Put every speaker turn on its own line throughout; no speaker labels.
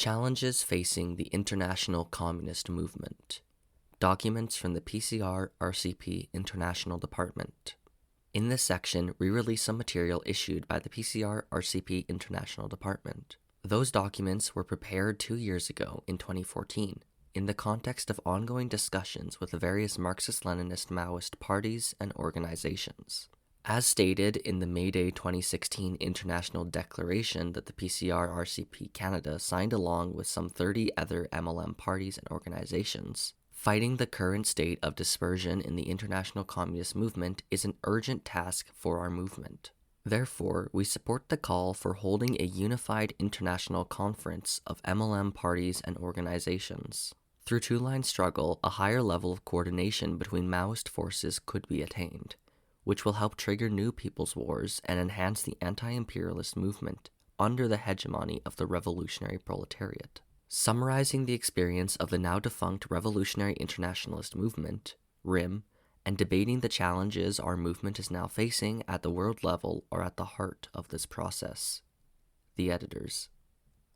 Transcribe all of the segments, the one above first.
Challenges facing the international communist movement. Documents from the PCR-RCP International Department. In this section, we release some material issued by the PCR-RCP International Department. Those documents were prepared 2 years ago in 2014 in the context of ongoing discussions with the various Marxist-Leninist Maoist parties and organizations. As stated in the May Day 2016 International Declaration that the PCR-RCP Canada signed along with some 30 other MLM parties and organizations, fighting the current state of dispersion in the international communist movement is an urgent task for our movement. Therefore, we support the call for holding a unified international conference of MLM parties and organizations. Through two-line struggle, a higher level of coordination between Maoist forces could be attained, which will help trigger new people's wars and enhance the anti-imperialist movement under the hegemony of the revolutionary proletariat. Summarizing the experience of the now defunct Revolutionary Internationalist Movement, RIM, and debating the challenges our movement is now facing at the world level are at the heart of this process. The editors.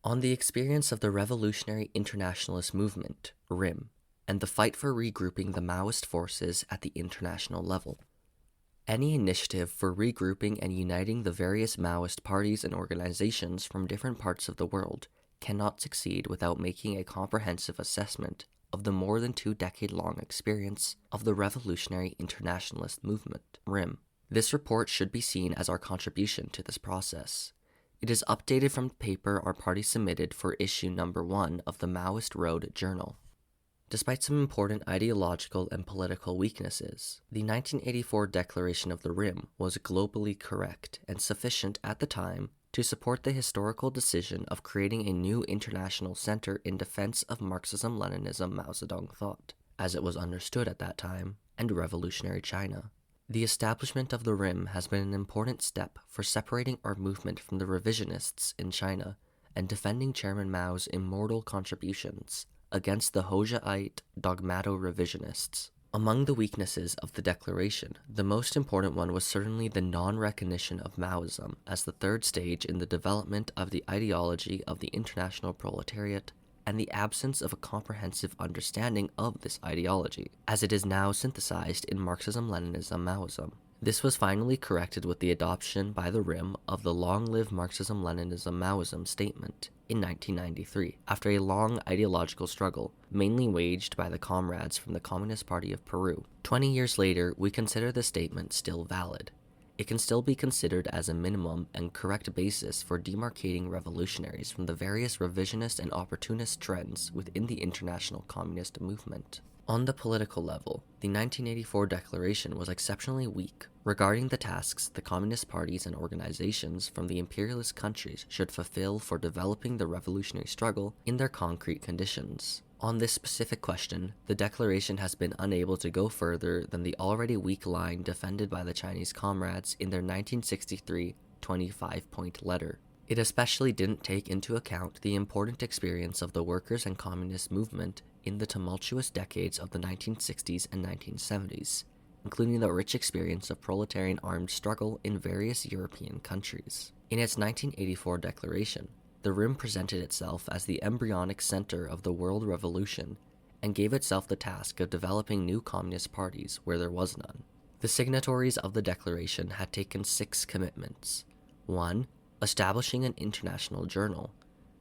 On the experience of the Revolutionary Internationalist Movement, RIM, and the fight for regrouping the Maoist forces at the international level. Any initiative for regrouping and uniting the various Maoist parties and organizations from different parts of the world cannot succeed without making a comprehensive assessment of the more than 2-decade-long experience of the Revolutionary Internationalist Movement, RIM. This report should be seen as our contribution to this process. It is updated from the paper our party submitted for issue number 1 of the Maoist Road Journal. Despite some important ideological and political weaknesses, the 1984 Declaration of the RIM was globally correct and sufficient at the time to support the historical decision of creating a new international center in defense of Marxism-Leninism Mao Zedong thought, as it was understood at that time, and revolutionary China. The establishment of the RIM has been an important step for separating our movement from the revisionists in China and defending Chairman Mao's immortal contributions against the Hoxhaite dogmato-revisionists. Among the weaknesses of the declaration, the most important one was certainly the non-recognition of Maoism as the third stage in the development of the ideology of the international proletariat and the absence of a comprehensive understanding of this ideology, as it is now synthesized in Marxism-Leninism Maoism. This was finally corrected with the adoption by the RIM of the Long Live Marxism-Leninism Maoism statement in 1993, after a long ideological struggle, mainly waged by the comrades from the Communist Party of Peru. 20 years later, we consider the statement still valid. It can still be considered as a minimum and correct basis for demarcating revolutionaries from the various revisionist and opportunist trends within the international communist movement. On the political level, the 1984 declaration was exceptionally weak regarding the tasks the communist parties and organizations from the imperialist countries should fulfill for developing the revolutionary struggle in their concrete conditions. On this specific question, the declaration has been unable to go further than the already weak line defended by the Chinese comrades in their 1963 25-point letter. It especially didn't take into account the important experience of the workers and communist movement in the tumultuous decades of the 1960s and 1970s, including the rich experience of proletarian armed struggle in various European countries. In its 1984 declaration, the RIM presented itself as the embryonic center of the world revolution and gave itself the task of developing new communist parties where there was none. The signatories of the declaration had taken 6 commitments. 1. Establishing an international journal.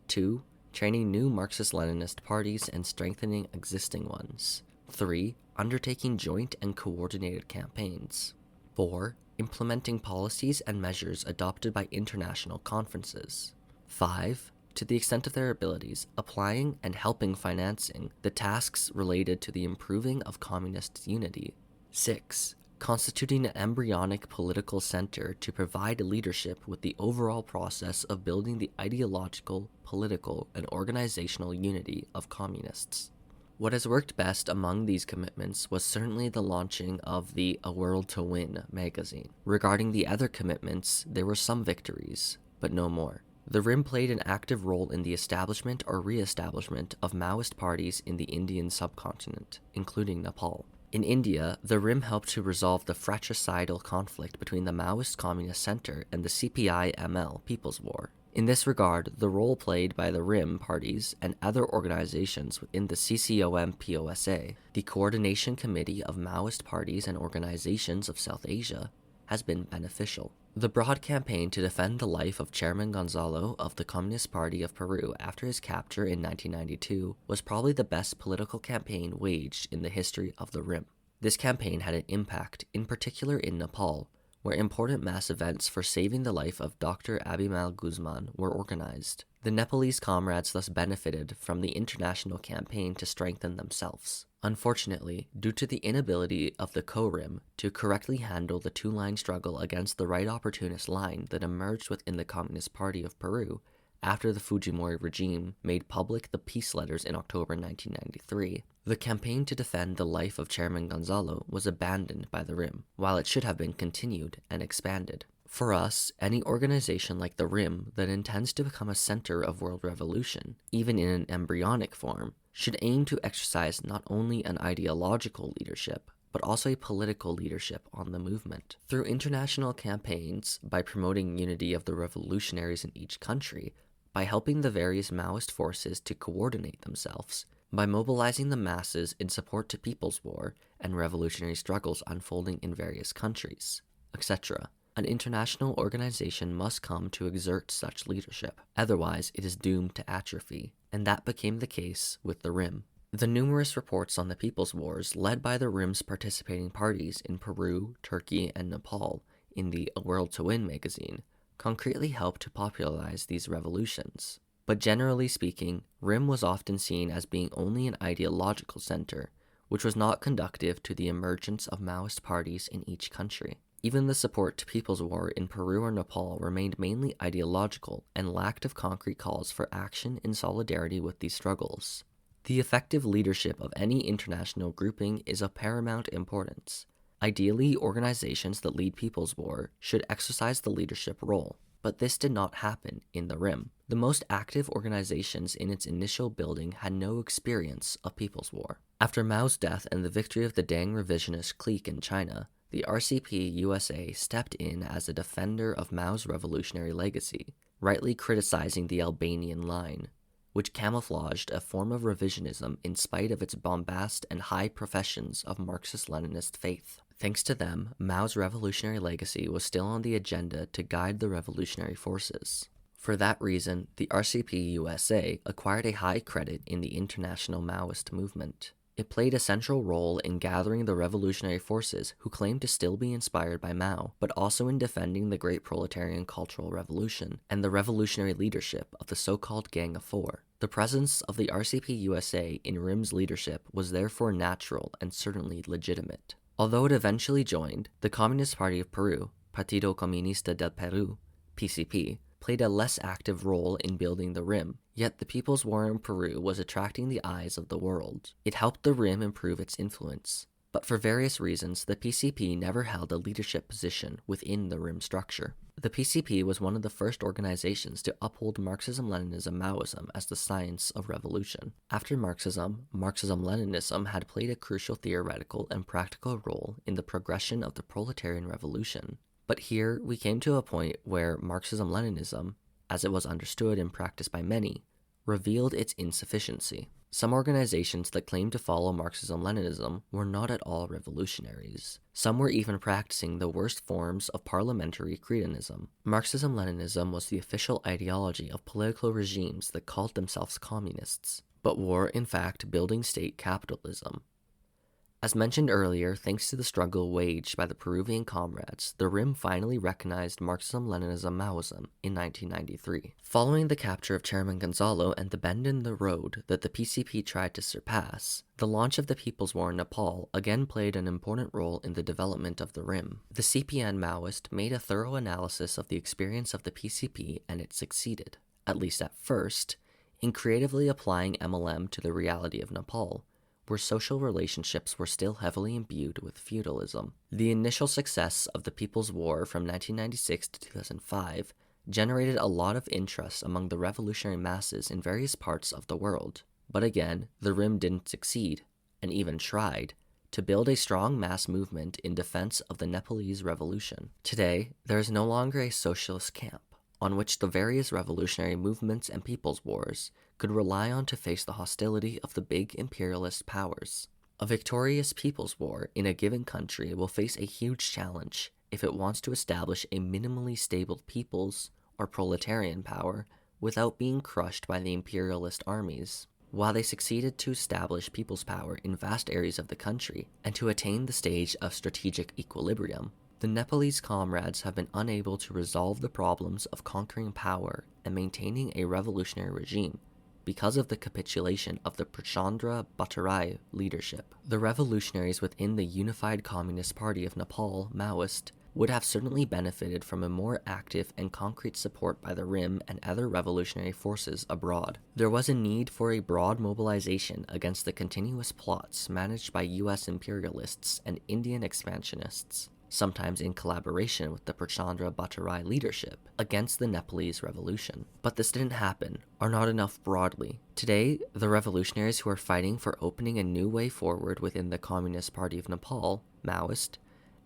2. Training new Marxist-Leninist parties and strengthening existing ones. 3. Undertaking joint and coordinated campaigns. 4. Implementing policies and measures adopted by international conferences. 5. To the extent of their abilities, applying and helping financing the tasks related to the improving of communist unity. 6. Constituting an embryonic political center to provide leadership with the overall process of building the ideological, political, and organizational unity of communists. What has worked best among these commitments was certainly the launching of the A World to Win magazine. Regarding the other commitments, there were some victories, but no more. The RIM played an active role in the establishment or re-establishment of Maoist parties in the Indian subcontinent, including Nepal. In India, the RIM helped to resolve the fratricidal conflict between the Maoist Communist Center and the CPI-ML People's War. In this regard, the role played by the RIM parties and other organizations within the CCOM-POSA, the Coordination Committee of Maoist Parties and Organizations of South Asia, has been beneficial. The broad campaign to defend the life of Chairman Gonzalo of the Communist Party of Peru after his capture in 1992 was probably the best political campaign waged in the history of the RIM. This campaign had an impact, in particular in Nepal, where important mass events for saving the life of Dr. Abimael Guzman were organized. The Nepalese comrades thus benefited from the international campaign to strengthen themselves. Unfortunately, due to the inability of the CORIM to correctly handle the two-line struggle against the right opportunist line that emerged within the Communist Party of Peru after the Fujimori regime made public the peace letters in October 1993, the campaign to defend the life of Chairman Gonzalo was abandoned by the RIM, while it should have been continued and expanded. For us, any organization like the RIM that intends to become a center of world revolution, even in an embryonic form, should aim to exercise not only an ideological leadership, but also a political leadership on the movement. Through international campaigns, by promoting unity of the revolutionaries in each country, by helping the various Maoist forces to coordinate themselves, by mobilizing the masses in support to People's War and revolutionary struggles unfolding in various countries, etc. An international organization must come to exert such leadership, otherwise it is doomed to atrophy, and that became the case with the RIM. The numerous reports on the People's Wars led by the RIM's participating parties in Peru, Turkey, and Nepal in the A World to Win magazine concretely helped to popularize these revolutions. But generally speaking, RIM was often seen as being only an ideological center, which was not conducive to the emergence of Maoist parties in each country. Even the support to People's War in Peru or Nepal remained mainly ideological and lacked of concrete calls for action in solidarity with these struggles. The effective leadership of any international grouping is of paramount importance. Ideally, organizations that lead People's War should exercise the leadership role, but this did not happen in the RIM. The most active organizations in its initial building had no experience of People's War. After Mao's death and the victory of the Deng revisionist clique in China, the RCP USA stepped in as a defender of Mao's revolutionary legacy, rightly criticizing the Albanian line, which camouflaged a form of revisionism in spite of its bombast and high professions of Marxist-Leninist faith. Thanks to them, Mao's revolutionary legacy was still on the agenda to guide the revolutionary forces. For that reason, the RCP USA acquired a high credit in the international Maoist movement. It played a central role in gathering the revolutionary forces who claimed to still be inspired by Mao, but also in defending the Great Proletarian Cultural Revolution and the revolutionary leadership of the so-called Gang of Four. The presence of the RCP USA in RIM's leadership was therefore natural and certainly legitimate. Although it eventually joined, the Communist Party of Peru, Partido Comunista del Perú, PCP, played a less active role in building the RIM, yet the People's War in Peru was attracting the eyes of the world. It helped the RIM improve its influence, but for various reasons, the PCP never held a leadership position within the RIM structure. The PCP was one of the first organizations to uphold Marxism-Leninism-Maoism as the science of revolution. After Marxism, Marxism-Leninism had played a crucial theoretical and practical role in the progression of the proletarian revolution. But here we came to a point where Marxism-Leninism, as it was understood and practiced by many, revealed its insufficiency. Some organizations that claimed to follow Marxism-Leninism were not at all revolutionaries. Some were even practicing the worst forms of parliamentary cretinism. Marxism-Leninism was the official ideology of political regimes that called themselves communists, but were in fact building state capitalism. As mentioned earlier, thanks to the struggle waged by the Peruvian comrades, the RIM finally recognized Marxism-Leninism-Maoism in 1993. Following the capture of Chairman Gonzalo and the bend in the road that the PCP tried to surpass, the launch of the People's War in Nepal again played an important role in the development of the RIM. The CPN Maoist made a thorough analysis of the experience of the PCP and it succeeded, at least at first, in creatively applying MLM to the reality of Nepal, where social relationships were still heavily imbued with feudalism. The initial success of the People's War from 1996 to 2005 generated a lot of interest among the revolutionary masses in various parts of the world. But again, the RIM didn't succeed, and even tried, to build a strong mass movement in defense of the Nepalese revolution. Today, there is no longer a socialist camp. on which the various revolutionary movements and people's wars could rely on to face the hostility of the big imperialist powers. A victorious people's war in a given country will face a huge challenge if it wants to establish a minimally stable people's or proletarian power without being crushed by the imperialist armies. While they succeeded to establish people's power in vast areas of the country and to attain the stage of strategic equilibrium, the Nepalese comrades have been unable to resolve the problems of conquering power and maintaining a revolutionary regime because of the capitulation of the Prachandra Bhattarai leadership. The revolutionaries within the Unified Communist Party of Nepal, Maoist, would have certainly benefited from a more active and concrete support by the RIM and other revolutionary forces abroad. There was a need for a broad mobilization against the continuous plots managed by US imperialists and Indian expansionists, sometimes in collaboration with the Prachandra Bhattarai leadership, against the Nepalese revolution. But this didn't happen, or not enough broadly. Today, the revolutionaries who are fighting for opening a new way forward within the Communist Party of Nepal, Maoist,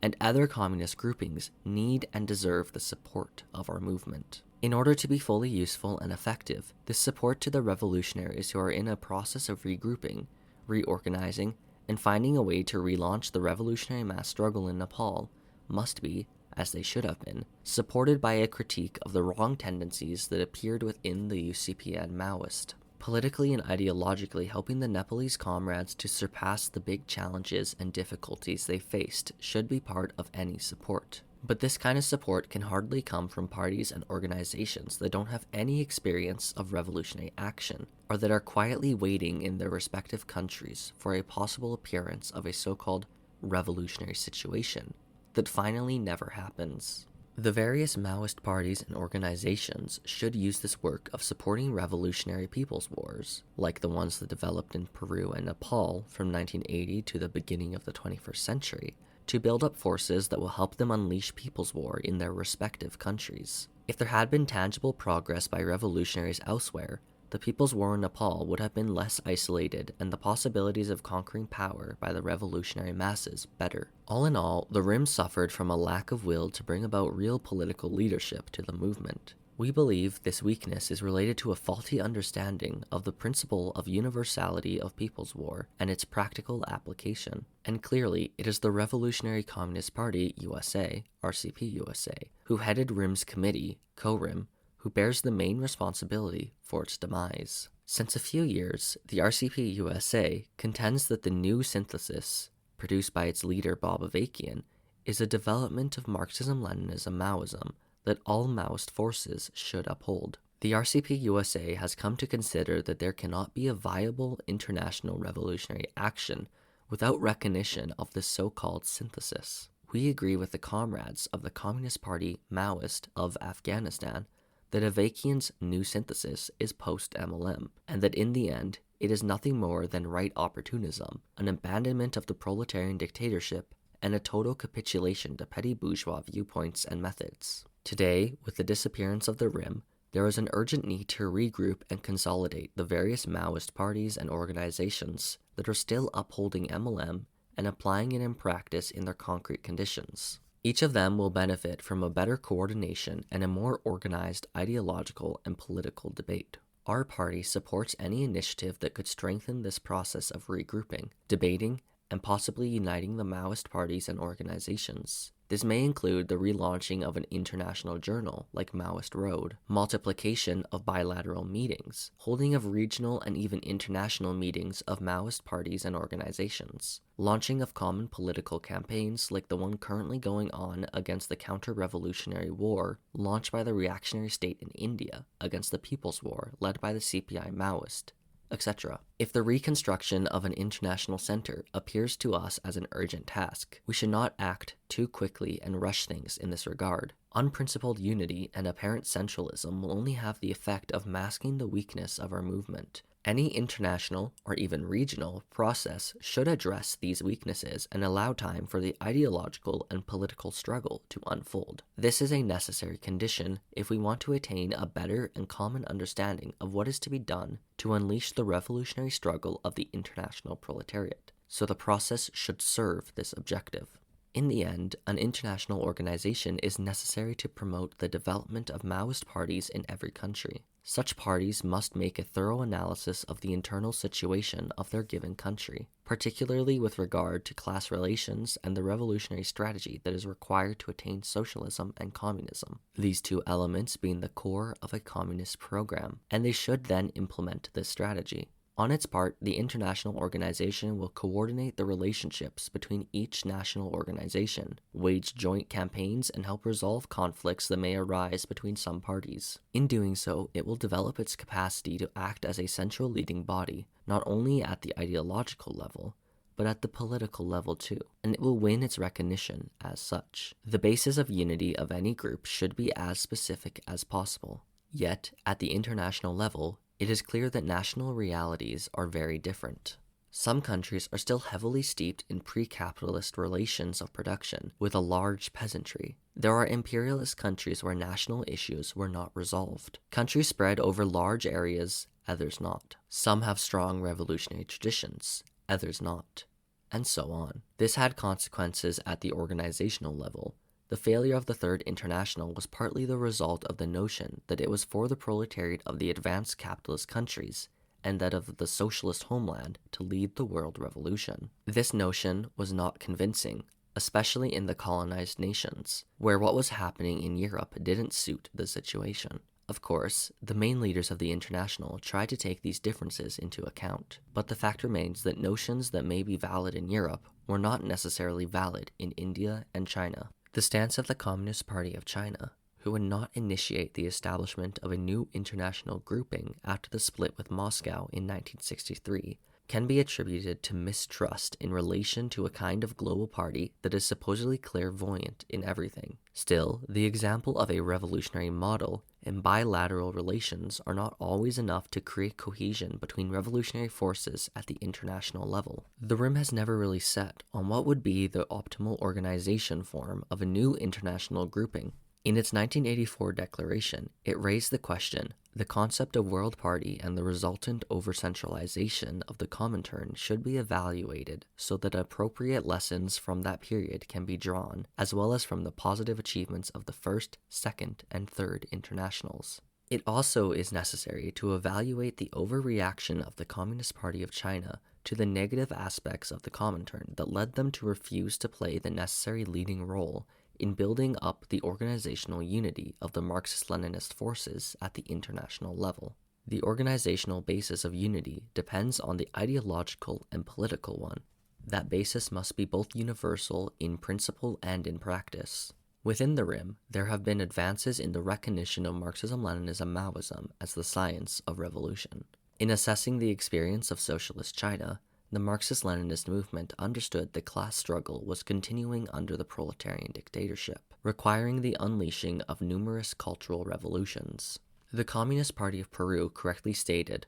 and other communist groupings need and deserve the support of our movement. In order to be fully useful and effective, this support to the revolutionaries who are in a process of regrouping, reorganizing, and finding a way to relaunch the revolutionary mass struggle in Nepal must be, as they should have been, supported by a critique of the wrong tendencies that appeared within the UCPN Maoist. Politically and ideologically helping the Nepalese comrades to surpass the big challenges and difficulties they faced should be part of any support. But this kind of support can hardly come from parties and organizations that don't have any experience of revolutionary action, or that are quietly waiting in their respective countries for a possible appearance of a so-called revolutionary situation that finally never happens. The various Maoist parties and organizations should use this work of supporting revolutionary people's wars, like the ones that developed in Peru and Nepal from 1980 to the beginning of the 21st century, to build up forces that will help them unleash people's war in their respective countries. If there had been tangible progress by revolutionaries elsewhere, the People's War in Nepal would have been less isolated and the possibilities of conquering power by the revolutionary masses better. All in all, the RIM suffered from a lack of will to bring about real political leadership to the movement. We believe this weakness is related to a faulty understanding of the principle of universality of People's War and its practical application. And clearly, it is the Revolutionary Communist Party USA, RCP USA, who headed RIM's committee, CORIM, who bears the main responsibility for its demise. Since a few years, the RCP USA contends that the new synthesis, produced by its leader Bob Avakian, is a development of Marxism-Leninism Maoism that all Maoist forces should uphold. The RCP USA has come to consider that there cannot be a viable international revolutionary action without recognition of this so-called synthesis. We agree with the comrades of the Communist Party Maoist of Afghanistan that Avakian's new synthesis is post-MLM, and that in the end, it is nothing more than right opportunism, an abandonment of the proletarian dictatorship, and a total capitulation to petty bourgeois viewpoints and methods. Today, with the disappearance of the RIM, there is an urgent need to regroup and consolidate the various Maoist parties and organizations that are still upholding MLM and applying it in practice in their concrete conditions. Each of them will benefit from a better coordination and a more organized ideological and political debate. Our party supports any initiative that could strengthen this process of regrouping, debating, and possibly uniting the Maoist parties and organizations. This may include the relaunching of an international journal like Maoist Road, multiplication of bilateral meetings, holding of regional and even international meetings of Maoist parties and organizations, launching of common political campaigns like the one currently going on against the counter-revolutionary war launched by the reactionary state in India against the People's War led by the CPI Maoist, etc. If the reconstruction of an international center appears to us as an urgent task, we should not act too quickly and rush things in this regard. Unprincipled unity and apparent centralism will only have the effect of masking the weakness of our movement. Any international, or even regional, process should address these weaknesses and allow time for the ideological and political struggle to unfold. This is a necessary condition if we want to attain a better and common understanding of what is to be done to unleash the revolutionary struggle of the international proletariat. So the process should serve this objective. In the end, an international organization is necessary to promote the development of Maoist parties in every country. Such parties must make a thorough analysis of the internal situation of their given country, particularly with regard to class relations and the revolutionary strategy that is required to attain socialism and communism, these two elements being the core of a communist program, and they should then implement this strategy. On its part, the international organization will coordinate the relationships between each national organization, wage joint campaigns, and help resolve conflicts that may arise between some parties. In doing so, it will develop its capacity to act as a central leading body, not only at the ideological level, but at the political level too, and it will win its recognition as such. The basis of unity of any group should be as specific as possible. Yet, at the international level, it is clear that national realities are very different. Some countries are still heavily steeped in pre-capitalist relations of production, with a large peasantry. There are imperialist countries where national issues were not resolved. Countries spread over large areas, others not. Some have strong revolutionary traditions, others not, and so on. This had consequences at the organizational level. The failure of the Third International was partly the result of the notion that it was for the proletariat of the advanced capitalist countries and that of the socialist homeland to lead the world revolution. This notion was not convincing, especially in the colonized nations, where what was happening in Europe didn't suit the situation. Of course, the main leaders of the International tried to take these differences into account, but the fact remains that notions that may be valid in Europe were not necessarily valid in India and China. The stance of the Communist Party of China, who would not initiate the establishment of a new international grouping after the split with Moscow in 1963, can be attributed to mistrust in relation to a kind of global party that is supposedly clairvoyant in everything. Still, the example of a revolutionary model and bilateral relations are not always enough to create cohesion between revolutionary forces at the international level. The rim has never really set on what would be the optimal organization form of a new international grouping. In its 1984 declaration, it raised the question: the concept of world party and the resultant over-centralization of the Comintern should be evaluated so that appropriate lessons from that period can be drawn, as well as from the positive achievements of the first, second, and third internationals. It also is necessary to evaluate the overreaction of the Communist Party of China to the negative aspects of the Comintern that led them to refuse to play the necessary leading role in building up the organizational unity of the Marxist-Leninist forces at the international level. The organizational basis of unity depends on the ideological and political one. That basis must be both universal in principle and in practice. Within the rim, there have been advances in the recognition of Marxism-Leninism-Maoism as the science of revolution. In assessing the experience of socialist China, the Marxist-Leninist movement understood the class struggle was continuing under the proletarian dictatorship, requiring the unleashing of numerous cultural revolutions. The Communist Party of Peru correctly stated,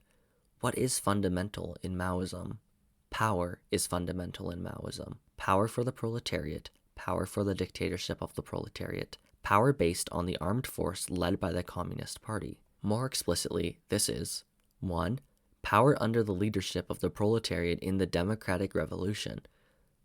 "What is fundamental in Maoism? Power is fundamental in Maoism. Power for the proletariat, power for the dictatorship of the proletariat, power based on the armed force led by the Communist Party." More explicitly, this is 1. Power under the leadership of the proletariat in the democratic revolution.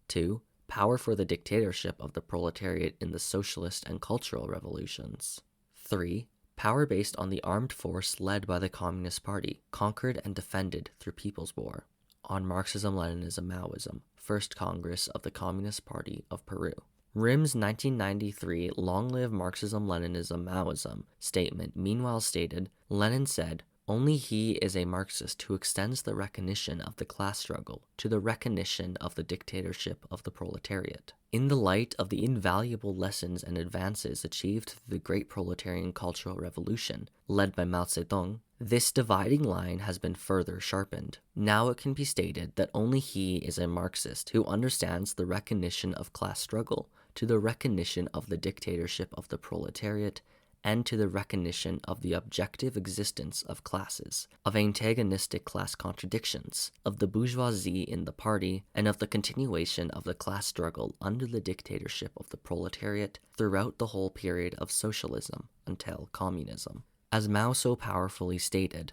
2. Power for the dictatorship of the proletariat in the socialist and cultural revolutions. 3. Power based on the armed force led by the Communist Party, conquered and defended through People's War. On Marxism-Leninism-Maoism, First Congress of the Communist Party of Peru. RIM's 1993 Long Live Marxism-Leninism-Maoism statement meanwhile stated, Lenin said, "Only he is a Marxist who extends the recognition of the class struggle to the recognition of the dictatorship of the proletariat." In the light of the invaluable lessons and advances achieved through the great proletarian cultural revolution, led by Mao Zedong, this dividing line has been further sharpened. Now it can be stated that only he is a Marxist who understands the recognition of class struggle to the recognition of the dictatorship of the proletariat, and to the recognition of the objective existence of classes, of antagonistic class contradictions, of the bourgeoisie in the party, and of the continuation of the class struggle under the dictatorship of the proletariat throughout the whole period of socialism until communism. As Mao so powerfully stated,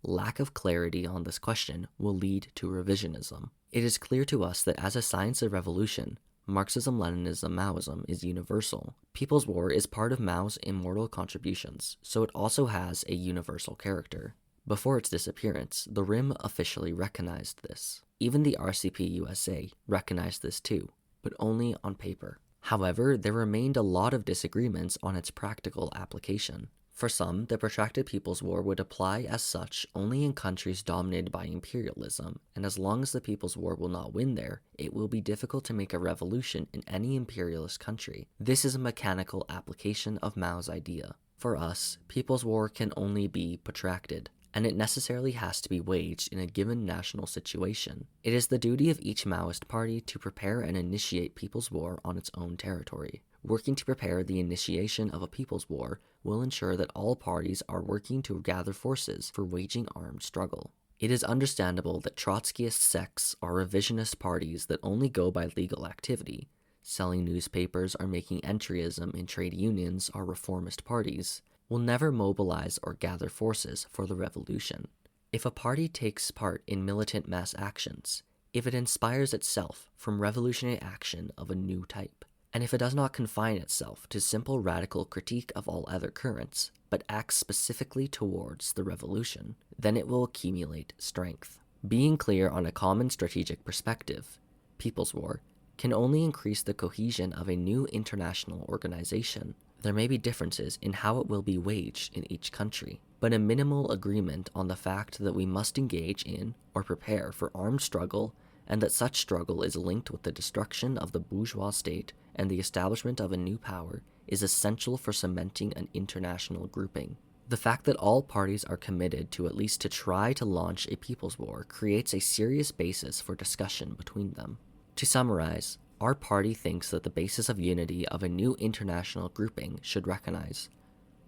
lack of clarity on this question will lead to revisionism. It is clear to us that as a science of revolution, Marxism-Leninism Maoism is universal. People's War is part of Mao's immortal contributions, so it also has a universal character. Before its disappearance, the RIM officially recognized this. Even the RCP USA recognized this too, but only on paper. However, there remained a lot of disagreements on its practical application. For some, the protracted People's War would apply as such only in countries dominated by imperialism, and as long as the People's War will not win there, it will be difficult to make a revolution in any imperialist country. This is a mechanical application of Mao's idea. For us, People's War can only be protracted, and it necessarily has to be waged in a given national situation. It is the duty of each Maoist party to prepare and initiate People's War on its own territory. Working to prepare the initiation of a People's War will ensure that all parties are working to gather forces for waging armed struggle. It is understandable that Trotskyist sects are revisionist parties that only go by legal activity. Selling newspapers or making entryism in trade unions are reformist parties, will never mobilize or gather forces for the revolution. If a party takes part in militant mass actions, if it inspires itself from revolutionary action of a new type, and if it does not confine itself to simple radical critique of all other currents, but acts specifically towards the revolution, then it will accumulate strength. Being clear on a common strategic perspective, People's War can only increase the cohesion of a new international organization. There may be differences in how it will be waged in each country, but a minimal agreement on the fact that we must engage in or prepare for armed struggle, and that such struggle is linked with the destruction of the bourgeois state and the establishment of a new power, is essential for cementing an international grouping. The fact that all parties are committed to at least to try to launch a People's War creates a serious basis for discussion between them. To summarize, our party thinks that the basis of unity of a new international grouping should recognize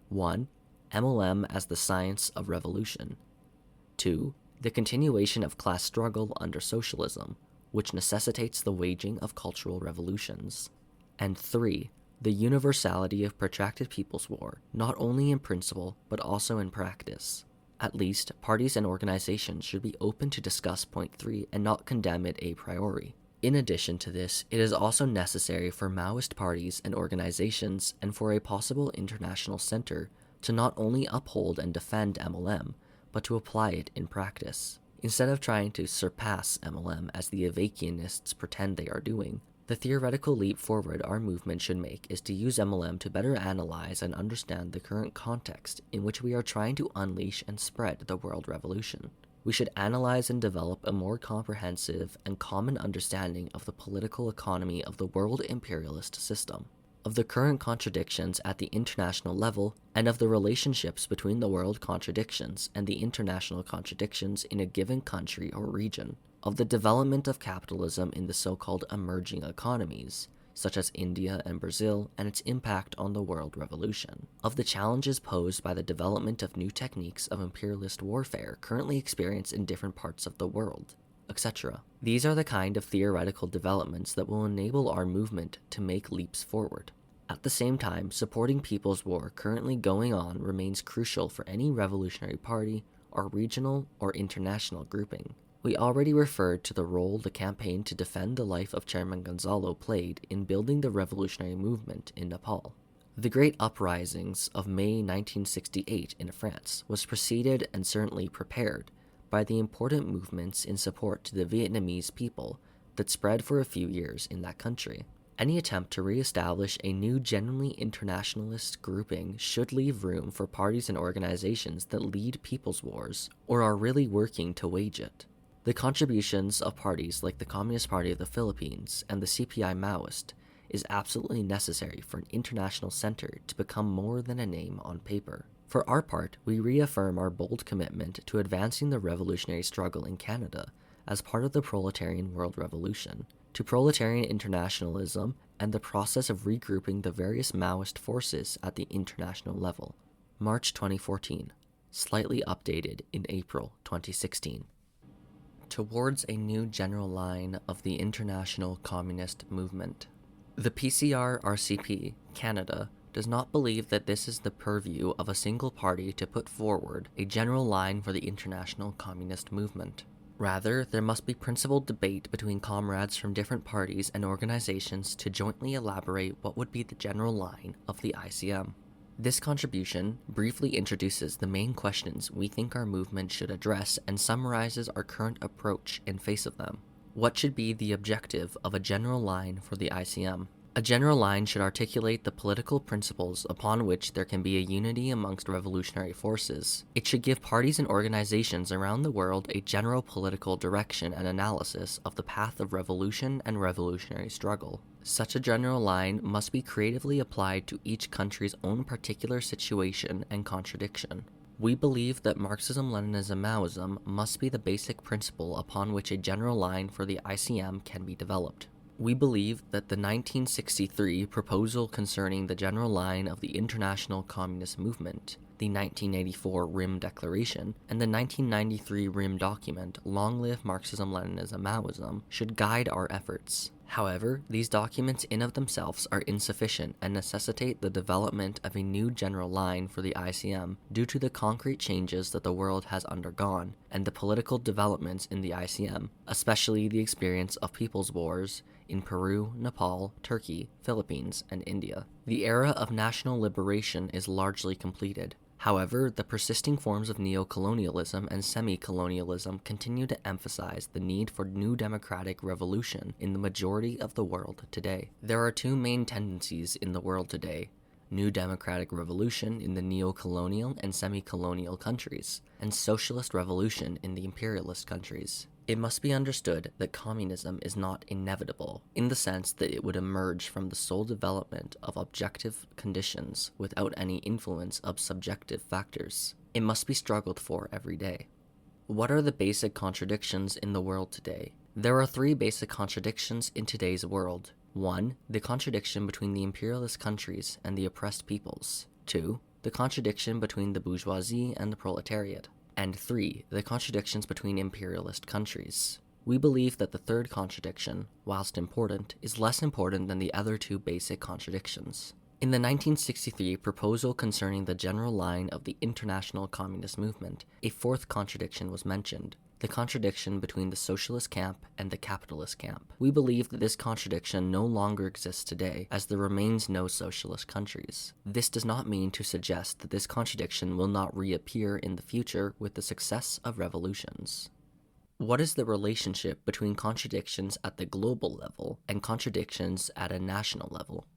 1. MLM as the science of revolution. 2. The continuation of class struggle under socialism, which necessitates the waging of cultural revolutions. And 3. The universality of protracted People's War, not only in principle, but also in practice. At least, parties and organizations should be open to discuss point 3 and not condemn it a priori. In addition to this, it is also necessary for Maoist parties and organizations and for a possible international center to not only uphold and defend MLM, but to apply it in practice. Instead of trying to surpass MLM as the Avakianists pretend they are doing, the theoretical leap forward our movement should make is to use MLM to better analyze and understand the current context in which we are trying to unleash and spread the world revolution. We should analyze and develop a more comprehensive and common understanding of the political economy of the world imperialist system, of the current contradictions at the international level, and of the relationships between the world contradictions and the international contradictions in a given country or region, of the development of capitalism in the so-called emerging economies, such as India and Brazil, and its impact on the world revolution, of the challenges posed by the development of new techniques of imperialist warfare currently experienced in different parts of the world, etc. These are the kind of theoretical developments that will enable our movement to make leaps forward. At the same time, supporting People's War currently going on remains crucial for any revolutionary party or regional or international grouping. We already referred to the role the campaign to defend the life of Chairman Gonzalo played in building the revolutionary movement in Nepal. The great uprisings of May 1968 in France was preceded and certainly prepared by the important movements in support to the Vietnamese people that spread for a few years in that country. Any attempt to re-establish a new genuinely internationalist grouping should leave room for parties and organizations that lead people's wars or are really working to wage it. The contributions of parties like the Communist Party of the Philippines and the CPI Maoist is absolutely necessary for an international center to become more than a name on paper. For our part, we reaffirm our bold commitment to advancing the revolutionary struggle in Canada as part of the proletarian world revolution, to proletarian internationalism and the process of regrouping the various Maoist forces at the international level. March 2014, slightly updated in April 2016. Towards a new general line of the international communist movement. The PCR-RCP, Canada, does not believe that this is the purview of a single party to put forward a general line for the international communist movement. Rather, there must be principled debate between comrades from different parties and organizations to jointly elaborate what would be the general line of the ICM. This contribution briefly introduces the main questions we think our movement should address and summarizes our current approach in face of them. What should be the objective of a general line for the ICM? A general line should articulate the political principles upon which there can be a unity amongst revolutionary forces. It should give parties and organizations around the world a general political direction and analysis of the path of revolution and revolutionary struggle. Such a general line must be creatively applied to each country's own particular situation and contradiction. We believe that Marxism-Leninism-Maoism must be the basic principle upon which a general line for the ICM can be developed. We believe that the 1963 proposal concerning the general line of the international communist movement, the 1984 RIM Declaration, and the 1993 RIM document, Long Live Marxism-Leninism-Maoism, should guide our efforts. However, these documents in of themselves are insufficient and necessitate the development of a new general line for the ICM due to the concrete changes that the world has undergone and the political developments in the ICM, especially the experience of people's wars in Peru, Nepal, Turkey, Philippines, and India. The era of national liberation is largely completed. However, the persisting forms of neo-colonialism and semi-colonialism continue to emphasize the need for new democratic revolution in the majority of the world today. There are two main tendencies in the world today: new democratic revolution in the neo-colonial and semi-colonial countries, and socialist revolution in the imperialist countries. It must be understood that communism is not inevitable, in the sense that it would emerge from the sole development of objective conditions without any influence of subjective factors. It must be struggled for every day. What are the basic contradictions in the world today? There are three basic contradictions in today's world. 1. The contradiction between the imperialist countries and the oppressed peoples. 2. The contradiction between the bourgeoisie and the proletariat. And 3. The contradictions between imperialist countries. We believe that the third contradiction, whilst important, is less important than the other two basic contradictions. In the 1963 proposal concerning the general line of the international communist movement, a fourth contradiction was mentioned: the contradiction between the socialist camp and the capitalist camp. We believe that this contradiction no longer exists today, as there remains no socialist countries. This does not mean to suggest that this contradiction will not reappear in the future with the success of revolutions. What is the relationship between contradictions at the global level and contradictions at a national level?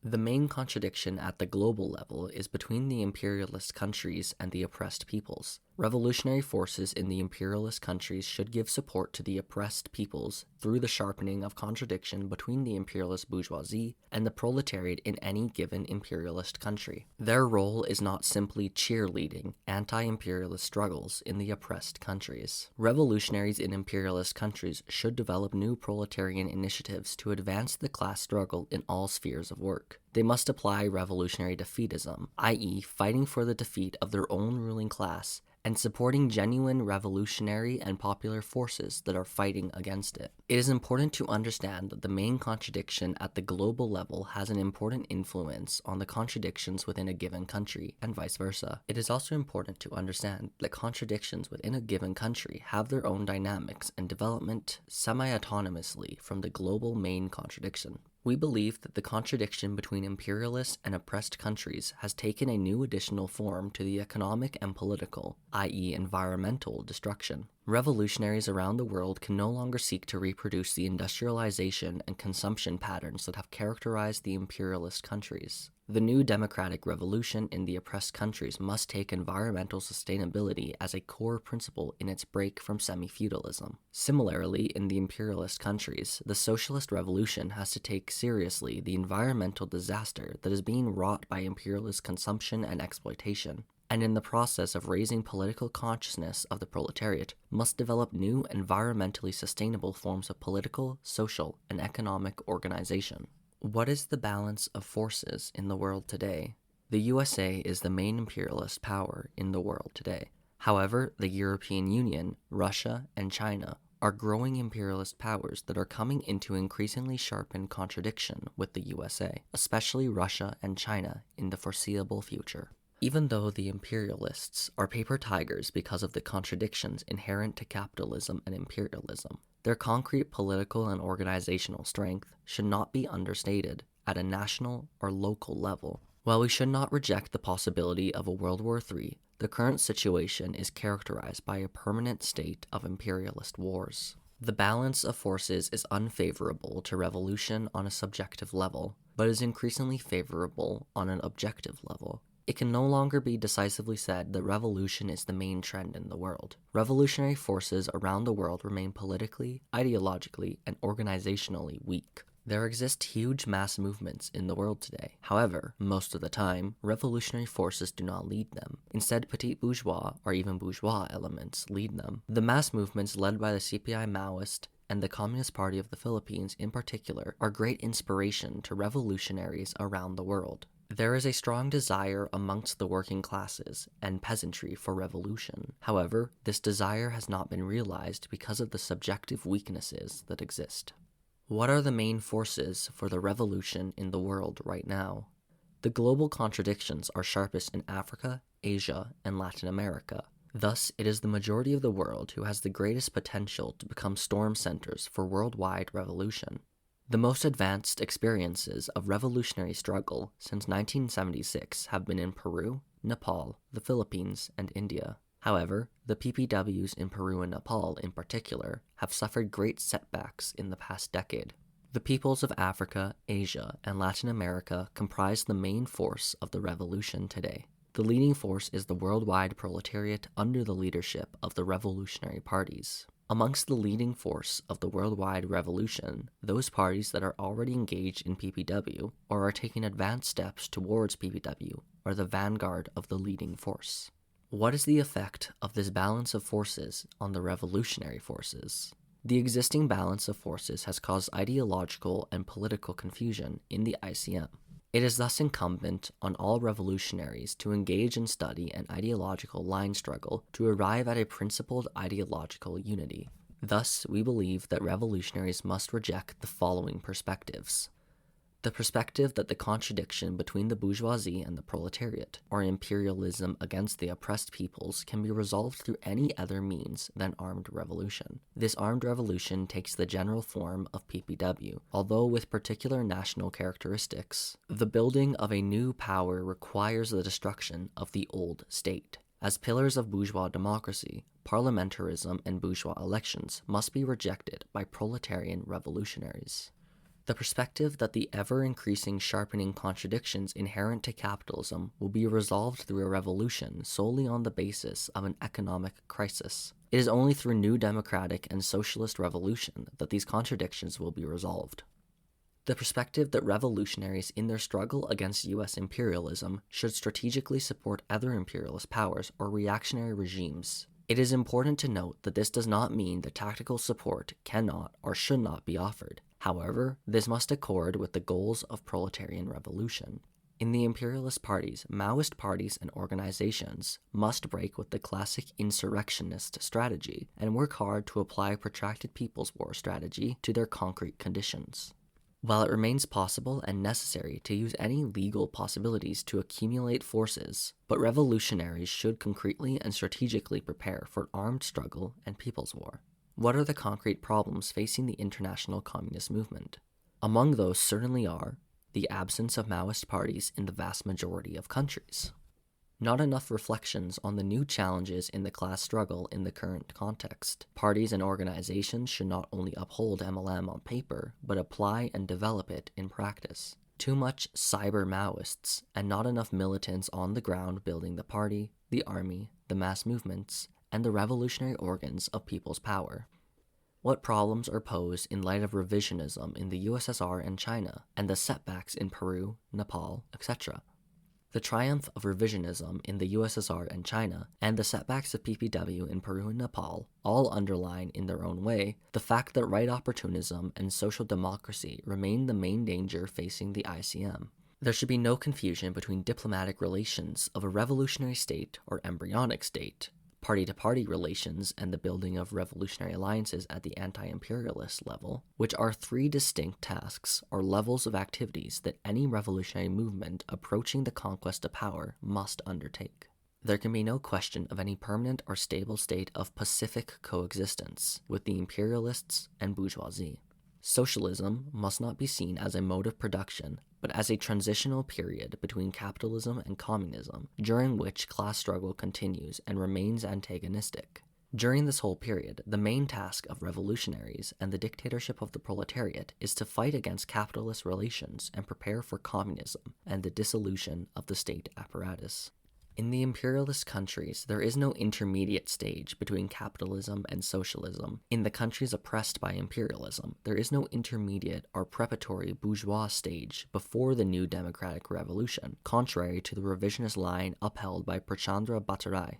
The main contradiction at the global level is between the imperialist countries and the oppressed peoples. Revolutionary forces in the imperialist countries should give support to the oppressed peoples through the sharpening of contradiction between the imperialist bourgeoisie and the proletariat in any given imperialist country. Their role is not simply cheerleading anti-imperialist struggles in the oppressed countries. Revolutionaries in imperialist countries should develop new proletarian initiatives to advance the class struggle in all spheres of work. They must apply revolutionary defeatism, i.e., fighting for the defeat of their own ruling class and supporting genuine revolutionary and popular forces that are fighting against it. It is important to understand that the main contradiction at the global level has an important influence on the contradictions within a given country, and vice versa. It is also important to understand that contradictions within a given country have their own dynamics and development semi-autonomously from the global main contradiction. We believe that the contradiction between imperialist and oppressed countries has taken a new additional form to the economic and political, i.e. environmental, destruction. Revolutionaries around the world can no longer seek to reproduce the industrialization and consumption patterns that have characterized the imperialist countries. The new democratic revolution in the oppressed countries must take environmental sustainability as a core principle in its break from semi-feudalism. Similarly, in the imperialist countries, the socialist revolution has to take seriously the environmental disaster that is being wrought by imperialist consumption and exploitation, and in the process of raising political consciousness of the proletariat, must develop new environmentally sustainable forms of political, social, and economic organization. What is the balance of forces in the world today? The USA is the main imperialist power in the world today. However, the European Union, Russia, and China are growing imperialist powers that are coming into increasingly sharpened contradiction with the USA, especially Russia and China, in the foreseeable future. Even though the imperialists are paper tigers because of the contradictions inherent to capitalism and imperialism, their concrete political and organizational strength should not be understated at a national or local level. While we should not reject the possibility of a World War III, the current situation is characterized by a permanent state of imperialist wars. The balance of forces is unfavorable to revolution on a subjective level, but is increasingly favorable on an objective level. It can no longer be decisively said that revolution is the main trend in the world. Revolutionary forces around the world remain politically, ideologically, and organizationally weak. There exist huge mass movements in the world today. However, most of the time, revolutionary forces do not lead them. Instead, petit bourgeois or even bourgeois elements lead them. The mass movements led by the CPI Maoist and the Communist Party of the Philippines in particular are great inspiration to revolutionaries around the world. There is a strong desire amongst the working classes and peasantry for revolution. However, this desire has not been realized because of the subjective weaknesses that exist. What are the main forces for the revolution in the world right now? The global contradictions are sharpest in Africa, Asia, and Latin America. Thus, it is the majority of the world who has the greatest potential to become storm centers for worldwide revolution. The most advanced experiences of revolutionary struggle since 1976 have been in Peru, Nepal, the Philippines, and India. However, the PPWs in Peru and Nepal in particular have suffered great setbacks in the past decade. The peoples of Africa, Asia, and Latin America comprise the main force of the revolution today. The leading force is the worldwide proletariat under the leadership of the revolutionary parties. Amongst the leading force of the worldwide revolution, those parties that are already engaged in PPW or are taking advanced steps towards PPW are the vanguard of the leading force. What is the effect of this balance of forces on the revolutionary forces? The existing balance of forces has caused ideological and political confusion in the ICM. It is thus incumbent on all revolutionaries to engage in study and ideological line struggle to arrive at a principled ideological unity. Thus, we believe that revolutionaries must reject the following perspectives. The perspective that the contradiction between the bourgeoisie and the proletariat, or imperialism against the oppressed peoples, can be resolved through any other means than armed revolution. This armed revolution takes the general form of PPW, although with particular national characteristics. The building of a new power requires the destruction of the old state. As pillars of bourgeois democracy, parliamentarism and bourgeois elections must be rejected by proletarian revolutionaries. The perspective that the ever-increasing sharpening contradictions inherent to capitalism will be resolved through a revolution solely on the basis of an economic crisis. It is only through new democratic and socialist revolution that these contradictions will be resolved. The perspective that revolutionaries in their struggle against U.S. imperialism should strategically support other imperialist powers or reactionary regimes. It is important to note that this does not mean that tactical support cannot or should not be offered. However, this must accord with the goals of proletarian revolution. In the imperialist parties, Maoist parties and organizations must break with the classic insurrectionist strategy and work hard to apply protracted people's war strategy to their concrete conditions. While it remains possible and necessary to use any legal possibilities to accumulate forces, but revolutionaries should concretely and strategically prepare for armed struggle and people's war. What are the concrete problems facing the international communist movement? Among those certainly are the absence of Maoist parties in the vast majority of countries. Not enough reflections on the new challenges in the class struggle in the current context. Parties and organizations should not only uphold MLM on paper, but apply and develop it in practice. Too much cyber Maoists, and not enough militants on the ground building the party, the army, the mass movements, and the revolutionary organs of people's power. What problems are posed in light of revisionism in the USSR and China, and the setbacks in Peru, Nepal, etc.? The triumph of revisionism in the USSR and China, and the setbacks of PPW in Peru and Nepal, all underline in their own way the fact that right opportunism and social democracy remain the main danger facing the ICM. There should be no confusion between diplomatic relations of a revolutionary state or embryonic state, party-to-party relations and the building of revolutionary alliances at the anti-imperialist level, which are three distinct tasks or levels of activities that any revolutionary movement approaching the conquest of power must undertake. There can be no question of any permanent or stable state of pacific coexistence with the imperialists and bourgeoisie. Socialism must not be seen as a mode of production, but as a transitional period between capitalism and communism, during which class struggle continues and remains antagonistic. During this whole period, the main task of revolutionaries and the dictatorship of the proletariat is to fight against capitalist relations and prepare for communism and the dissolution of the state apparatus. In the imperialist countries, there is no intermediate stage between capitalism and socialism. In the countries oppressed by imperialism, there is no intermediate or preparatory bourgeois stage before the new democratic revolution, contrary to the revisionist line upheld by Prachandra Bhattarai.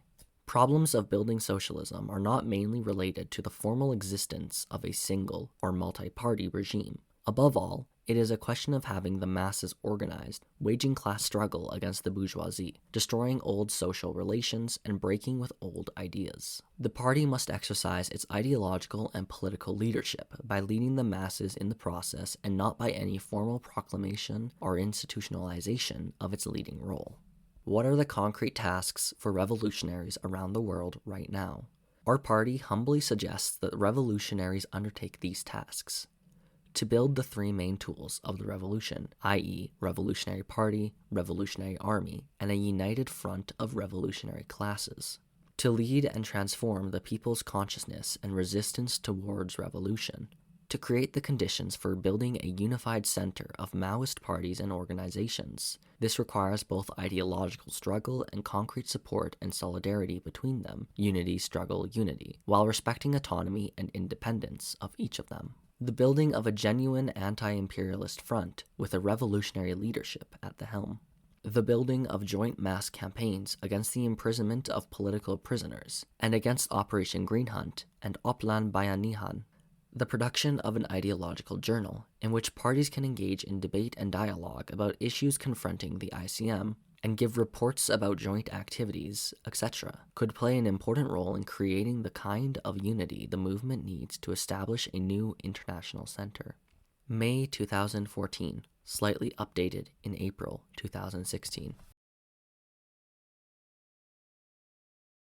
Problems of building socialism are not mainly related to the formal existence of a single or multi-party regime. Above all, it is a question of having the masses organized, waging class struggle against the bourgeoisie, destroying old social relations, and breaking with old ideas. The party must exercise its ideological and political leadership by leading the masses in the process and not by any formal proclamation or institutionalization of its leading role. What are the concrete tasks for revolutionaries around the world right now? Our party humbly suggests that revolutionaries undertake these tasks: to build the three main tools of the revolution, i.e., revolutionary party, revolutionary army, and a united front of revolutionary classes. To lead and transform the people's consciousness and resistance towards revolution. To create the conditions for building a unified center of Maoist parties and organizations. This requires both ideological struggle and concrete support and solidarity between them, unity, struggle, unity, while respecting autonomy and independence of each of them. The building of a genuine anti-imperialist front with a revolutionary leadership at the helm. The building of joint mass campaigns against the imprisonment of political prisoners and against Operation Green Hunt and Oplan Bayanihan. The production of an ideological journal in which parties can engage in debate and dialogue about issues confronting the ICM and give reports about joint activities, etc., could play an important role in creating the kind of unity the movement needs to establish a new international center. May 2014, slightly updated in April 2016.